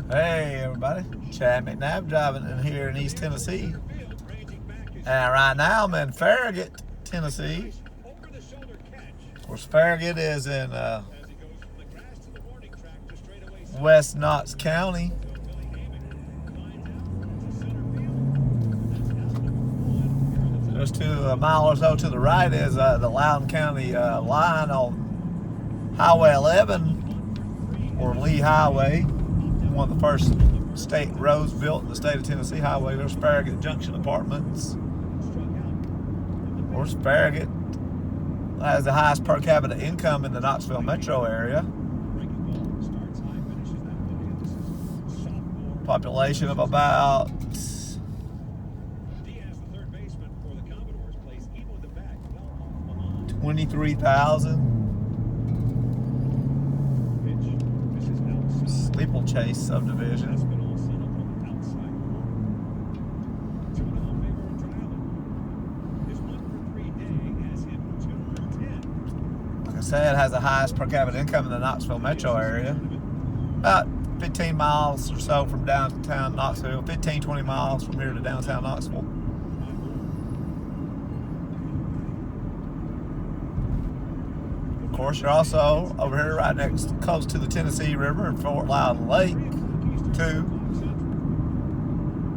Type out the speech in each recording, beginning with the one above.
Hey everybody, Chad McNabb driving in here in East Tennessee. And right now I'm in Farragut, Tennessee. Of course, Farragut is in West Knox County. Just a mile or so to the right is the Loudon County line on Highway 11, or Lee Highway, one of the first state roads built in the state of Tennessee. Highway. There's Farragut Junction Apartments. Of course, Farragut has the highest per capita income in the Knoxville metro area. Population of about 23,000. Steeplechase subdivision. Like I said, it has the highest per capita income in the Knoxville metro area. About 15 miles or so from downtown Knoxville. 15-20 miles from here to downtown Knoxville. Of course, you're also over here right next, close to the Tennessee River and Fort Loudon Lake, too.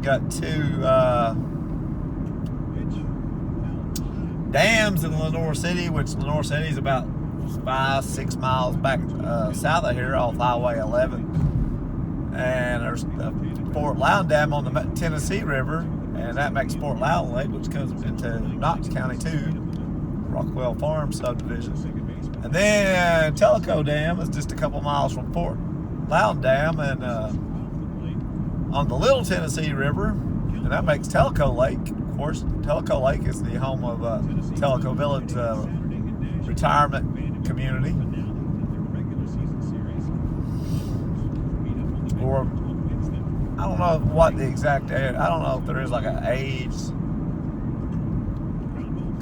Got two dams in Lenoir City, which Lenoir City is about 5-6 miles back south of here off Highway 11. And there's the Fort Loudon Dam on the Tennessee River, and that makes Fort Loudon Lake, which comes into Knox County, too. Rockwell Farm subdivision. And then Tellico Dam is just a couple miles from Fort Loudon Dam, and on the Little Tennessee River, and that makes Tellico Lake. Of course, Tellico Lake is the home of Tellico Village retirement community. Or I don't know what the exact area. I don't know if there is like an age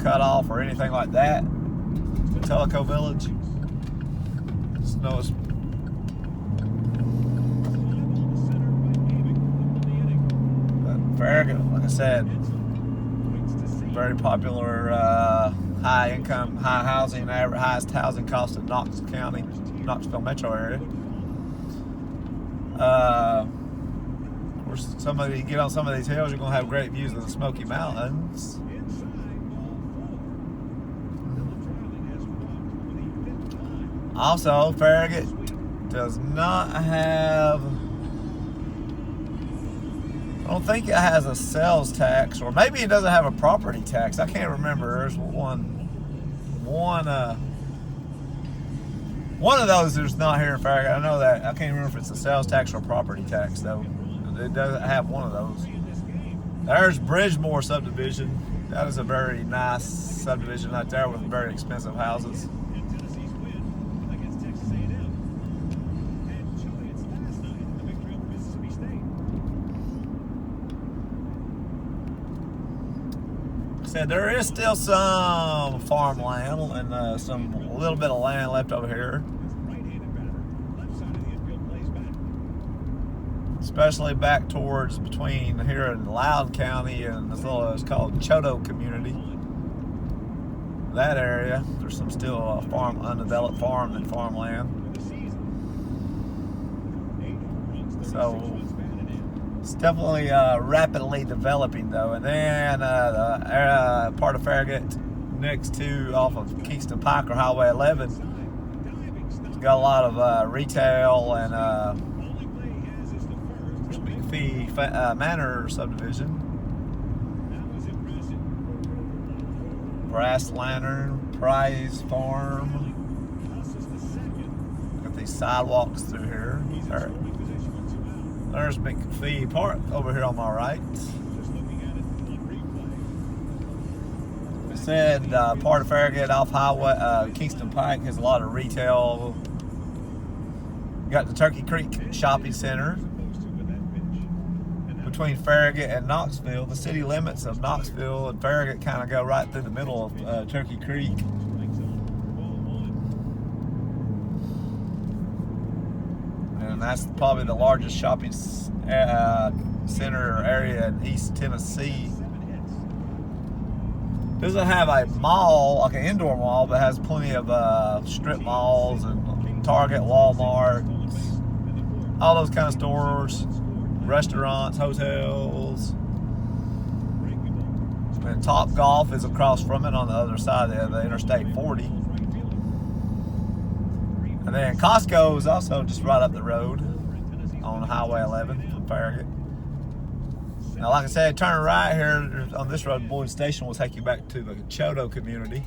cutoff or anything like that. Tellico Village. Just know it's Farragut, like I said, very popular, high income, high housing, highest housing cost in Knox County, Knoxville metro area. Of course, you get on some of these hills, you're going to have great views of the Smoky Mountains. Also, Farragut does not have, I don't think it has a sales tax, or maybe it doesn't have a property tax. I can't remember. There's one of those there's not here in Farragut. I know that. I can't remember if it's a sales tax or a property tax, though. It doesn't have one of those. There's Bridgemore subdivision. That is a very nice subdivision right there with very expensive houses. There is still some farmland and a little bit of land left over here, especially back towards between here in Loudoun County and this little, it's called Choteau community. That area, there's some still undeveloped farm and farmland. So it's definitely rapidly developing, though. And then part of Farragut next to off of Kingston Pike or Highway 11, it's got a lot of retail and McPhee Manor subdivision, Brass Lantern, Prize Farm. Got these sidewalks through here. There's McPhee Park over here on my right. I said part of Farragut off Highway Kingston Pike has a lot of retail. You got the Turkey Creek Shopping Center between Farragut and Knoxville. The city limits of Knoxville and Farragut kind of go right through the middle of Turkey Creek. and that's probably the largest shopping center area in East Tennessee. Doesn't have a mall, like an indoor mall, but has plenty of strip malls and Target, Walmart, all those kind of stores, restaurants, hotels. And Top Golf is across from it on the other side of the Interstate 40. And then Costco is also just right up the road on Highway 11 from Farragut. Now, like I said, turn right here on this road, Boyd Station will take you back to the Choteau community.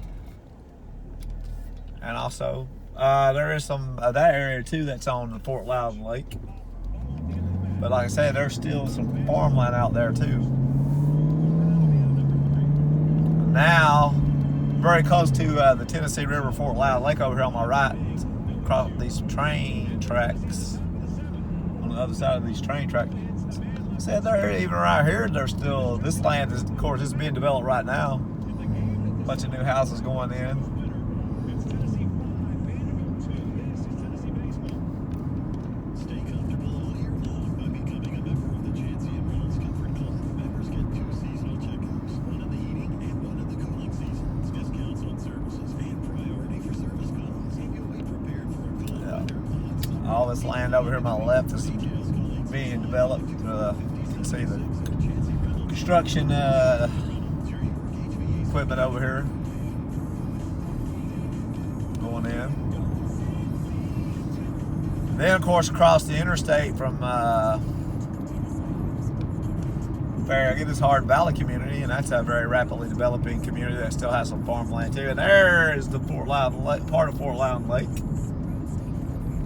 And also, there is some of that area too that's on the Fort Loudon Lake. But like I said, there's still some farmland out there too. Now, very close to the Tennessee River, Fort Loudon Lake over here on my right, across these train tracks, on the other side of these train tracks. Said there, even right here, there's still, this land is, of course, it's being developed right now. A bunch of new houses going in. Yeah. All this land over here on my left is being developed. You can see the construction equipment over here going in. Then, of course, across the interstate from Farragut is Hard Valley community, and that's a very rapidly developing community that still has some farmland too. And there is the Fort Loudon Lake, part of Fort Loudon Lake.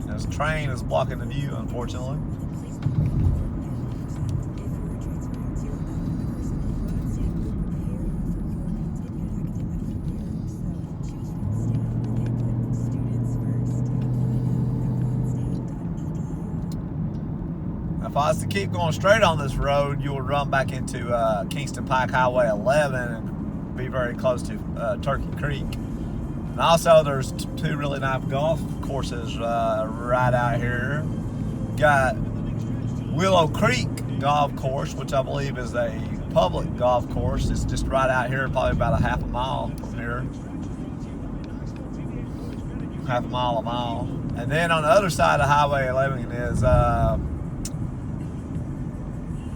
This train is blocking the view, unfortunately. If I was to keep going straight on this road, you'll run back into Kingston Pike Highway 11 and be very close to Turkey Creek. And also, there's two really nice golf courses right out here. Got Willow Creek Golf Course, which I believe is a public golf course. It's just right out here, probably about a half a mile from here. Half a mile. And then on the other side of Highway 11 is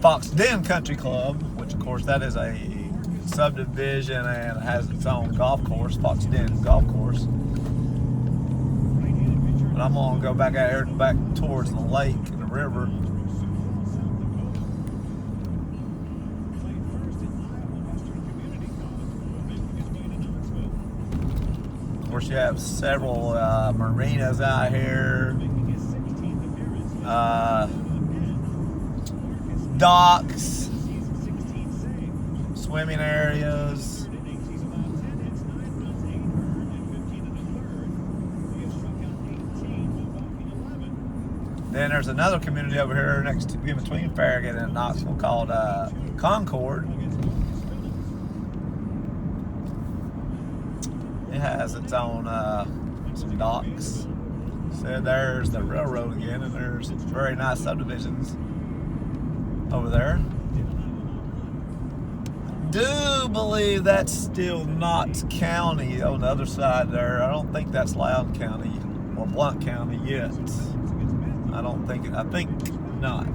Fox Den Country Club, which of course that is a subdivision and has its own golf course, Fox Den Golf Course. But I'm gonna go back out here, back towards the lake and the river. Of course, you have several marinas out here. Docks, swimming areas. Then there's another community over here next to, in between Farragut and Knoxville, called Concord. It has its own some docks. So there's the railroad again, and there's very nice subdivisions over there. Do believe that's still Knox County on the other side there. I don't think that's Loudon County or Blount County yet. I think not.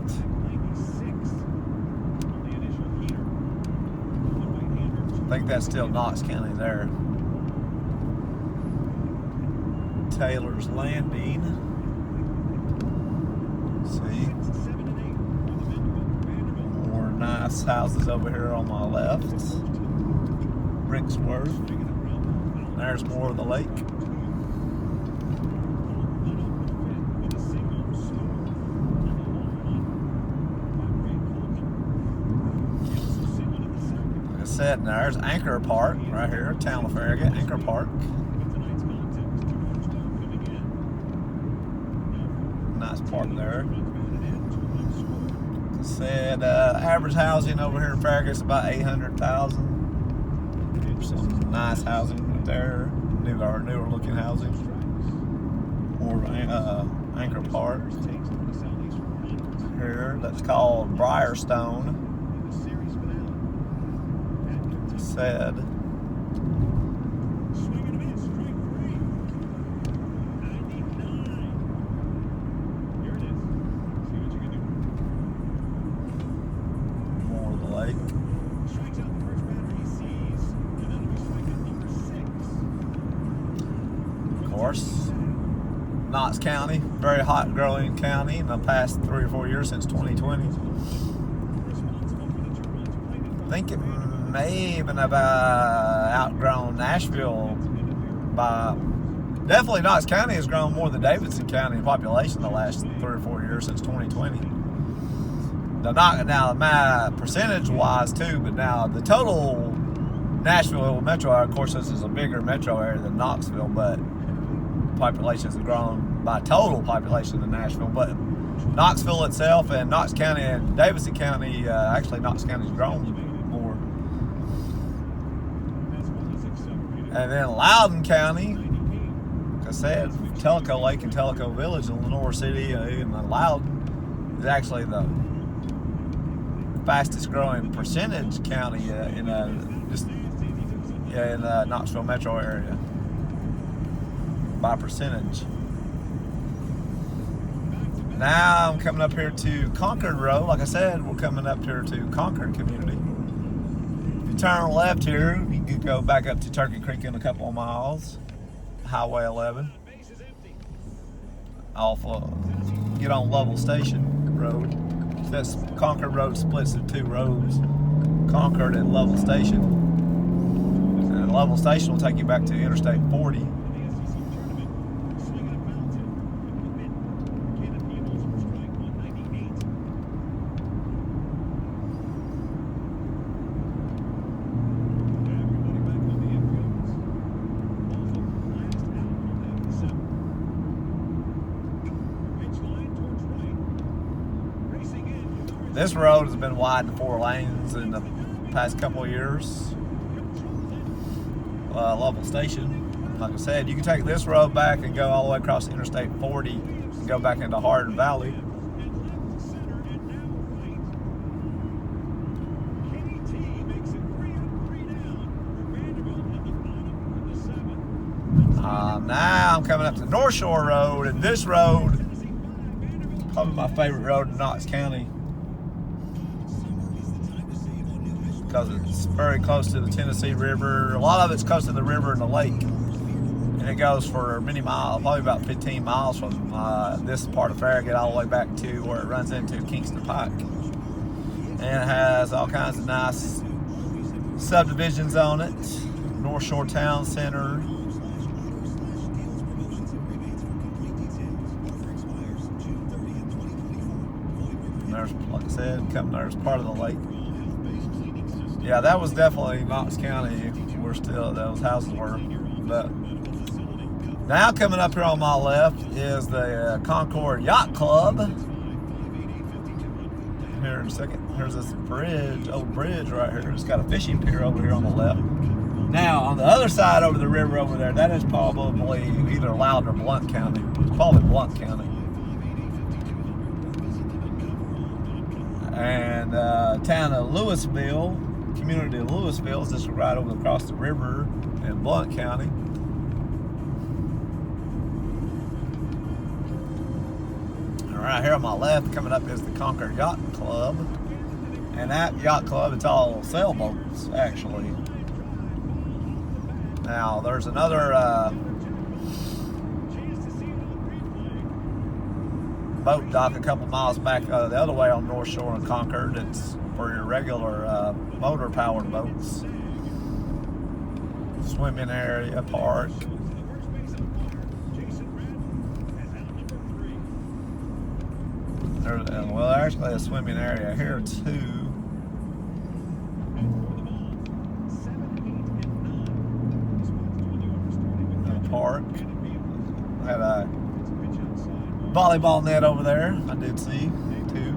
I think that's still Knox County there. Taylor's Landing. See? Nice houses over here on my left. Bricksworth. There's more of the lake. Like I said, there's Anchor Park right here, town of Farragut, Anchor Park. Nice park there. Said average housing over here in Farragut is about 800,000. Some nice housing there, newer looking housing. More Anchor Park. here that's called Briarstone. Said. More of the lake. Of course, Knox County, very hot growing county in the past 3 or 4 years since 2020. I think it may even have outgrown Nashville by, definitely Knox County has grown more than Davidson County in population the last 3 or 4 years since 2020. Now, my percentage wise too, but now the total Nashville metro area, of course this is a bigger metro area than Knoxville, but populations have grown by total population than Nashville, but Knoxville itself and Knox County and Davidson County, actually Knox County's grown more. And then Loudon County, like I said, Tellico Lake and Tellico Village in Lenore City, and Loudon is actually the fastest growing percentage county in the Knoxville metro area by percentage. Now I'm coming up here to Concord Road. Like I said, we're coming up here to Concord Community. If you turn left here, you can go back up to Turkey Creek in a couple of miles. Highway 11. Get on Lovell Station Road. This Concord Road splits into 2 roads, Concord and Lovell Station. And Lovell Station will take you back to Interstate 40. This road has been wide to 4 lanes in the past couple of years. Lovell Station, like I said, you can take this road back and go all the way across Interstate 40 and go back into Hardin Valley. Now I'm coming up to North Shore Road, and this road, probably my favorite road in Knox County, because it's very close to the Tennessee River. A lot of it's close to the river and the lake, and it goes for many miles, probably about 15 miles from this part of Farragut all the way back to where it runs into Kingston Pike. And it has all kinds of nice subdivisions on it. North Shore Town Center. There's, like I said, there's part of the lake. Yeah, that was definitely Knox County where still those houses were. But now coming up here on my left is the Concord Yacht Club. Here in a second, here's this bridge, old bridge right here. It's got a fishing pier over here on the left. Now on the other side over the river over there, that is probably either Loudon or Blount County. It's probably Blount County. And town of Louisville, community of Louisville, is just right over across the river in Blount County. And right here on my left, coming up, is the Concord Yacht Club. And that yacht club, it's all sailboats, actually. Now, there's another boat dock a couple miles back the other way on North Shore in Concord. It's for your regular motor powered boats. Swimming area, park. There's, well, actually a swimming area here too. And a park. Had a volleyball net over there, I did see too.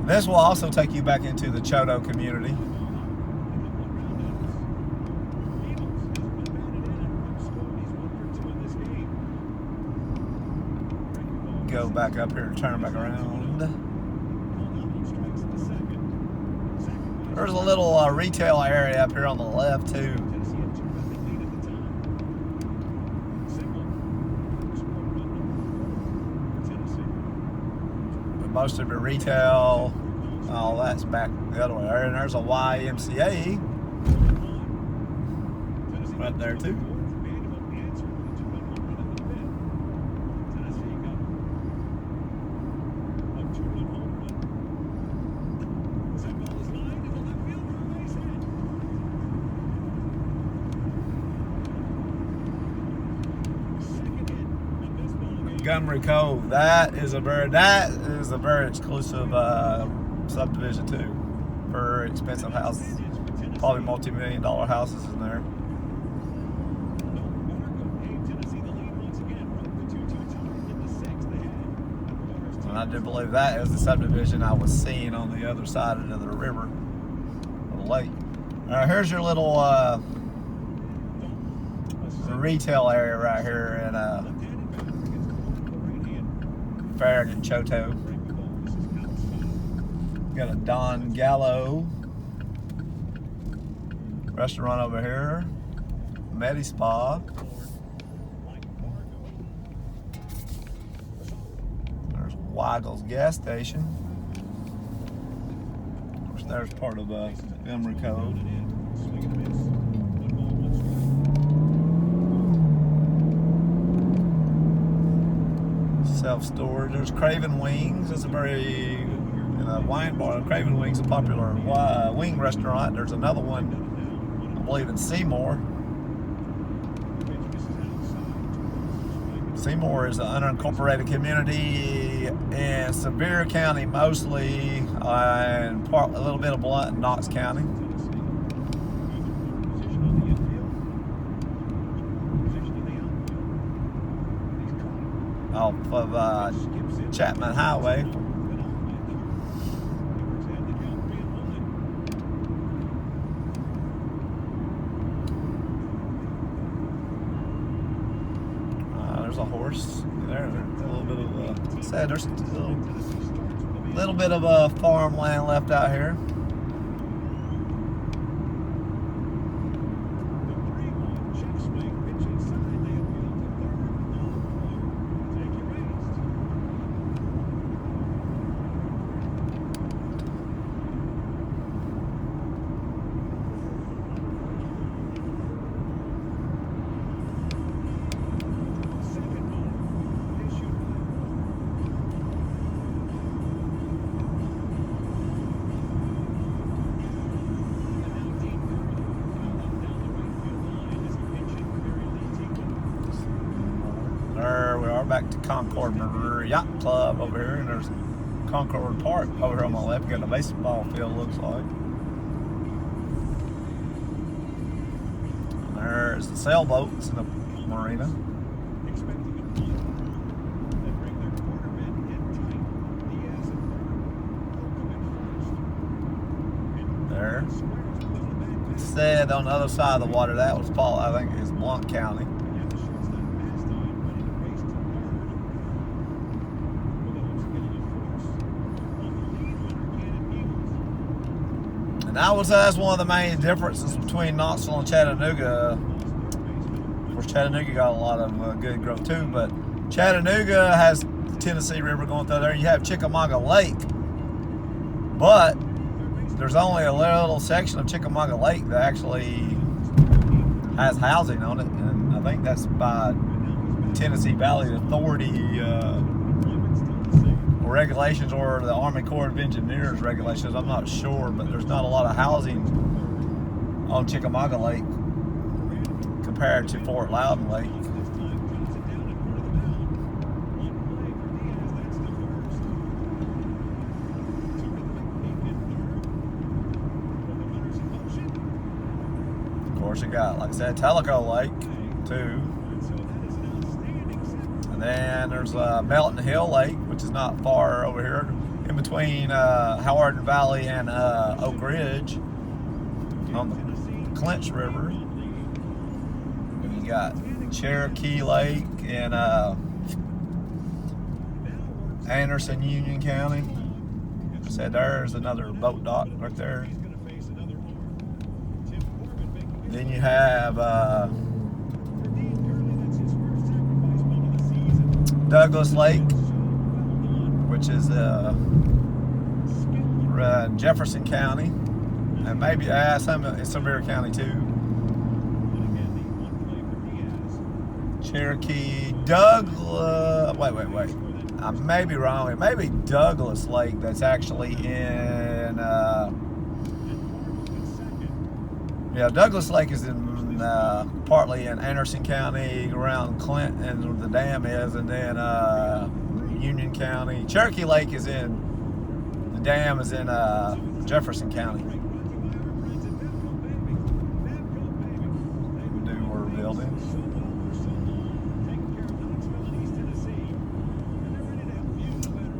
This will also take you back into the Choteau community. go back up here and turn back around. There's a little retail area up here on the left too. But most of your retail, all that's back the other way. And there's a YMCA right there too. Montgomery Cove. That is a very exclusive subdivision too. Very expensive houses. Probably multi-million-dollar houses in there. And I do believe that is the subdivision I was seeing on the other side of the river, or the lake. All right, here's your little retail area right here in Farragut Tn. Got a Don Gallo restaurant over here, Medi Spa. There's Weigel's gas station. Of course, there's part of Montgomery Cove. Self-storage. There's Craven Wings. It's a very wine bar. Craven Wings is a popular wing restaurant. There's another one, I believe, in Seymour. Seymour is an unincorporated community in Sevier County mostly, and a little bit of Blount and Knox County. Off of Chapman Highway. There's a horse there. A little bit of there's a little bit of farmland left out here. There we are, back to Concord Yacht Club over here, and there's Concord Park over here on my left. Got a baseball field, looks like. And there's the sailboats in the marina. There. It said on the other side of the water that was I think it's Blount County. And I would say that's one of the main differences between Knoxville and Chattanooga. Of course, Chattanooga got a lot of good growth too, but Chattanooga has the Tennessee River going through there. You have Chickamauga Lake, but there's only a little section of Chickamauga Lake that actually has housing on it, and I think that's by Tennessee Valley Authority regulations or the Army Corps of Engineers regulations. I'm not sure, but there's not a lot of housing on Chickamauga Lake compared to Fort Loudon Lake. Of course, you got, like I said, Tellico Lake too. And then there's Melton Hill Lake, which is not far over here, in between Howard Valley and Oak Ridge on the Clinch River. And you got Cherokee Lake and Anderson, Union County. I said there's another boat dock right there. Then you have Douglas Lake, which is Jefferson County, and maybe some in Sevier County too. Cherokee, Douglas. Wait. I may be wrong. It may be Douglas Lake that's actually in. Douglas Lake is in partly in Anderson County, around Clinton, and the dam is, and then Union County. Cherokee Lake is in. The dam is in Jefferson County. Newer buildings.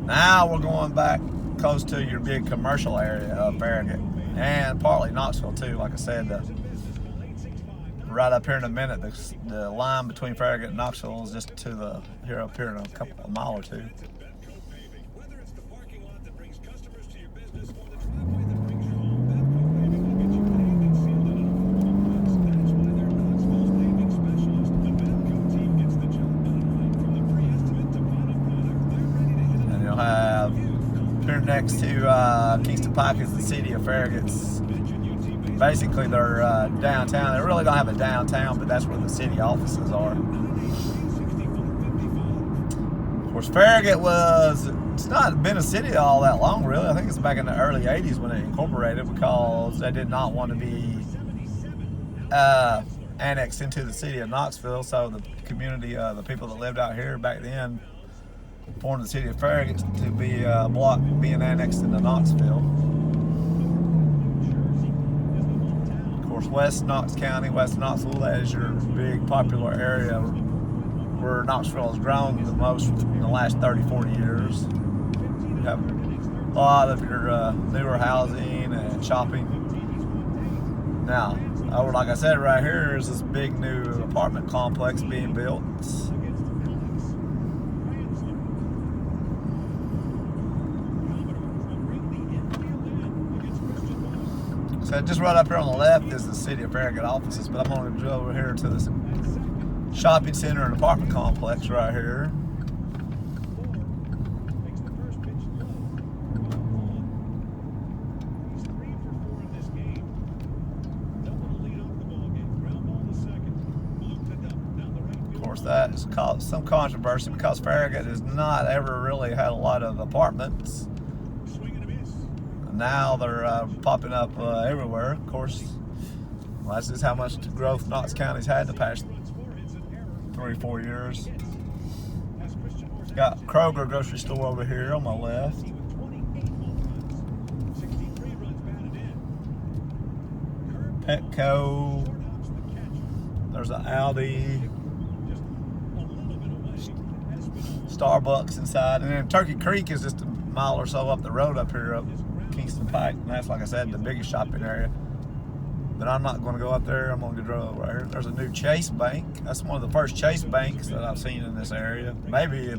Now we're going back close to your big commercial area of Farragut, and partly Knoxville too. Like I said, right up here in a minute, the line between Farragut and Knoxville is just to the up here in a mile or two. Next to Kingston Pike is the city of Farragut. Basically, they're downtown. They really don't have a downtown, but that's where the city offices are. Of course, Farragut it's not been a city all that long, really. I think it's back in the early 80s when it incorporated, because they did not want to be annexed into the city of Knoxville. So the community, the people that lived out here back then, formed the city of Farragut to be block being annexed into Knoxville. Of course, West Knox County, West Knoxville, that is your big popular area where Knoxville has grown the most in the last 30-40 years. You have a lot of your newer housing and shopping. Now, like I said, right here is this big new apartment complex being built. So just right up here on the left is the city of Farragut offices, but I'm going to go over here to this shopping center and apartment complex right here. Of course, that has caused some controversy because Farragut has not ever really had a lot of apartments. Now they're popping up everywhere. Of course, that's just how much growth Knox County's had the past 3-4 years. Got Kroger grocery store over here on my left. Petco. There's an Aldi. Starbucks inside. And then Turkey Creek is just a mile or so up the road up here up Kingston Pike, and that's, like I said, the biggest shopping area. But I'm not going to go up there. I'm going to go right here. There's a new Chase Bank. That's one of the first Chase banks that I've seen in this area. Maybe.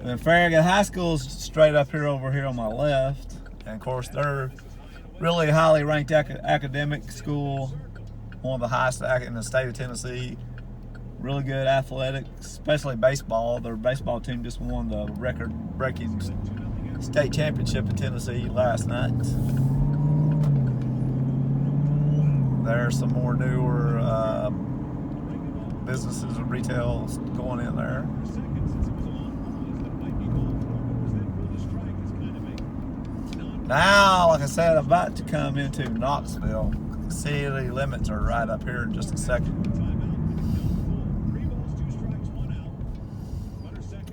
And Farragut High School is straight up here over here on my left. And of course, they're really highly ranked academic school, one of the highest in the state of Tennessee. Really good athletics, especially baseball. Their baseball team just won the record-breaking state championship in Tennessee last night. There's some more newer businesses and retail going in there. Now, like I said, I'm about to come into Knoxville. The city limits are right up here in just a second.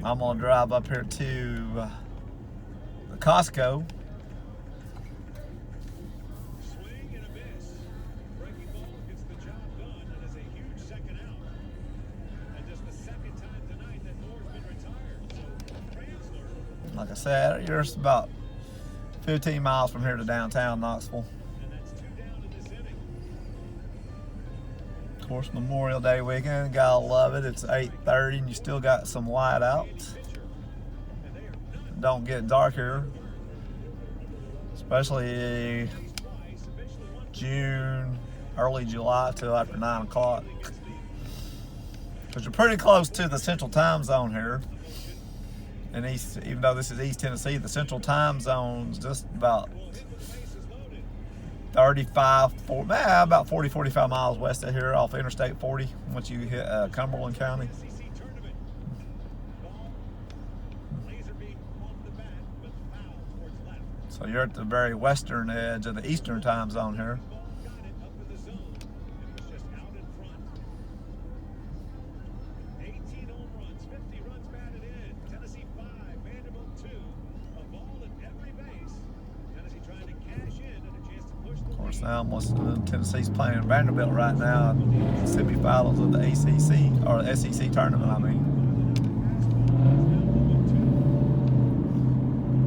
I'm gonna drive up here to the Costco. Like I said, you're just about 15 miles from here to downtown Knoxville. Of course, Memorial Day weekend, gotta love it. It's 8:30 and you still got some light out. don't get dark here, especially June, early July till after 9 o'clock. Because you're pretty close to the central time zone here. And even though this is East Tennessee, the central time zone's just about 40, 45 miles west of here off Interstate 40 once you hit Cumberland County. So you're at the very western edge of the eastern time zone here. Of course, now Tennessee's playing Vanderbilt right now in the semifinals of the ACC, or the SEC tournament, I mean.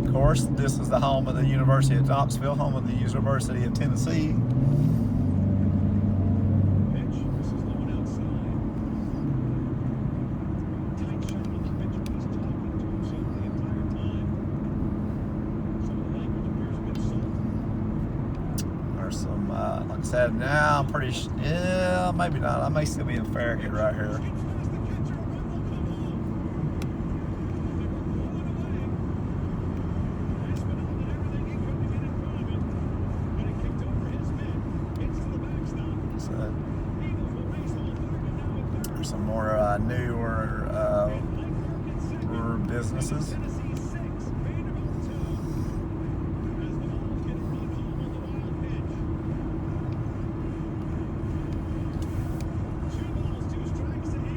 Of course, this is the home of the University of Knoxville, home of the University of Tennessee. There's some, like I said, now I'm pretty, yeah, maybe not. I may still be in Farragut right here. There's some more newer businesses.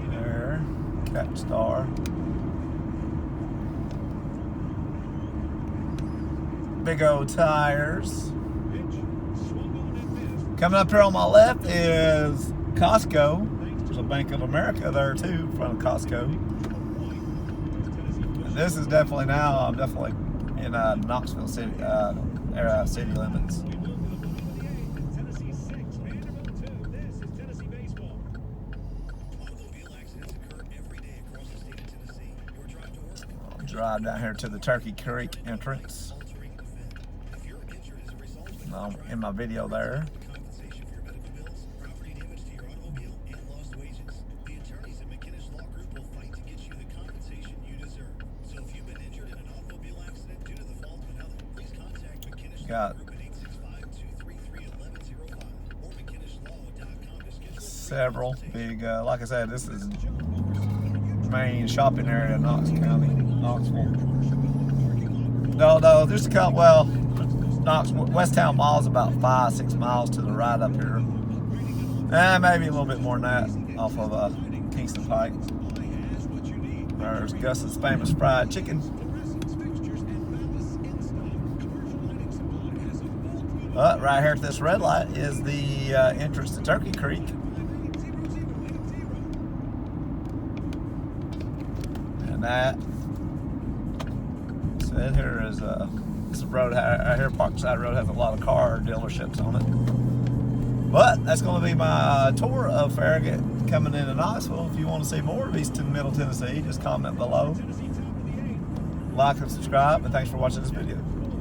There, Capstar. Big old tires. Coming up here on my left is Costco. There's a Bank of America there too, in front of Costco. And this is definitely now, I'm definitely in Knoxville city, city limits. I'll drive down here to the Turkey Creek entrance. In my video there. Got several big, like I said, this is main shopping area of Knox County, Knoxville. No, there's a couple, well, Knox, West Town Mall is about 5-6 miles to the right up here. And maybe a little bit more than that off of Kingston Pike. There's Gus's famous fried chicken. But right here at this red light is the entrance to Turkey Creek. And that said here is this road out here, Parkside Road, has a lot of car dealerships on it. But that's going to be my tour of Farragut coming into Knoxville. If you want to see more of East and Middle Tennessee, just comment below. Like and subscribe, and thanks for watching this video.